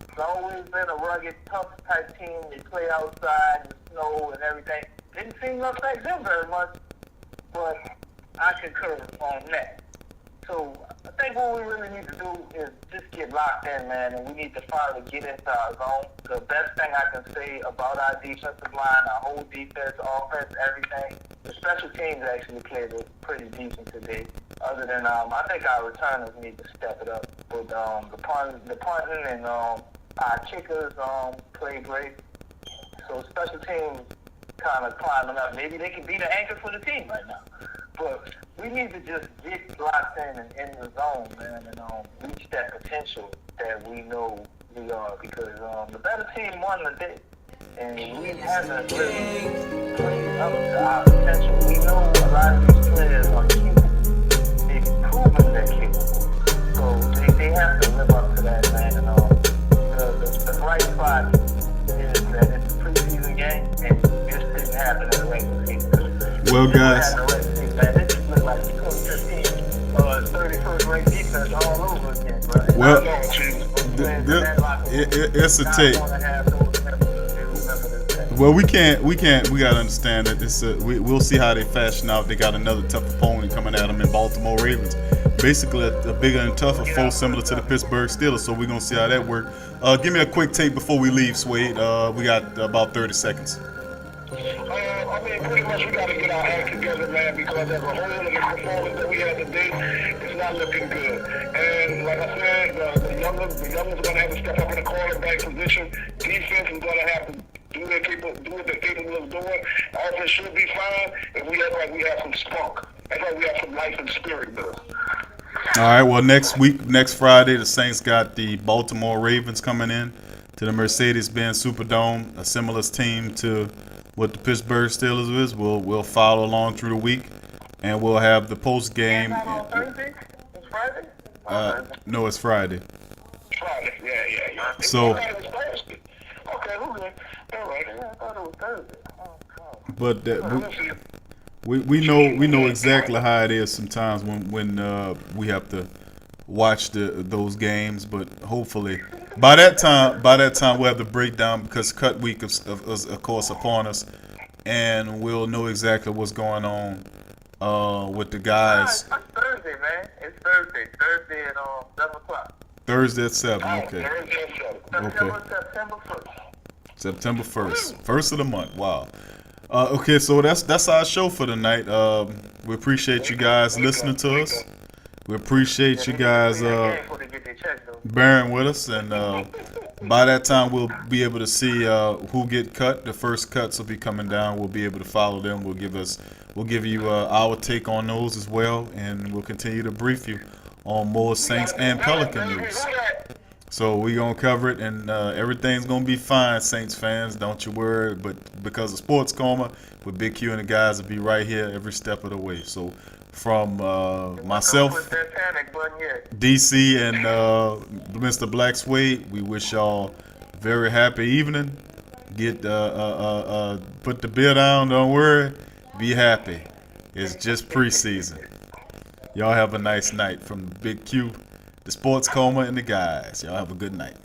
has always been a rugged, tough type team. They play outside in the snow and everything. Didn't seem to affect them very much, but I concur on that. So I think what we really need to do is just get locked in, man, and we need to finally get into our zone. The best thing I can say about our defensive line, our whole defense, offense, everything, the special teams actually played pretty decent today. Other than, I think our returners need to step it up. With the punting and our kickers played great. So special teams kind of climbing up. Maybe they can be the anchor for the team right now. But we need to just get locked in and in the zone, man, and reach that potential that we know we are. Because the better team won the day. And we haven't really played up to our potential. We know a lot of these players are capable. They've proven they're capable. So they have to live up to that, man. And the bright spot is that it's a preseason game, and this didn't happen in the regular season. Well, guys. It just looked like 2015 31st ranked defense all over again, bro. Well, it's a tape. Well, we gotta understand that this. We'll see how they fashion out. They got another tough opponent coming at them in Baltimore Ravens. Basically, a bigger and tougher foe similar to the Pittsburgh Steelers. So we're gonna see how that works. Give me a quick tape before we leave, Suede. We got about 30 seconds. I mean, pretty much we got to get our act together, man, because as a whole, in the performance that we had today, it's not looking good. And like I said, the youngers are going to have to step up in the quarterback position. Defense is going to have to do what they're capable of doing. Offense should be fine if we act like we have some spunk. Act like we have some life and spirit, though. All right, well, next Friday, the Saints got the Baltimore Ravens coming in to the Mercedes-Benz Superdome, a similar team to what the Pittsburgh Steelers is. We'll follow along through the week, and we'll have the post game. On Thursday? It's Friday? No, it's Friday. Friday, yeah. So, It was Thursday. Okay, who good? All right, I thought it was Thursday. Oh, God. but we know exactly how it is sometimes when we have to watch those games. But hopefully, by that time we'll have the breakdown because cut week is of course upon us, and we'll know exactly what's going on with the guys. It's Thursday, man. It's Thursday. Thursday at 7 o'clock. Thursday at 7. Okay. September 1st. September 1st. First of the month. Wow. Okay, so that's our show for tonight. We appreciate you guys listening to us. We appreciate you guys bearing with us, and by that time we'll be able to see who get cut. The first cuts will be coming down. We'll be able to follow them. We'll give you our take on those as well, and we'll continue to brief you on more Saints and Pelican news. So we're going to cover it, and everything's going to be fine, Saints fans. Don't you worry. But because of Sports Coma, with Big Q and the guys will be right here every step of the way. So from myself, DC, and Mr. Blaxuede, we wish y'all a very happy evening. Get put the beer down. Don't worry. Be happy. It's just preseason. Y'all have a nice night from Big Q, the Sports Coma, and the guys. Y'all have a good night.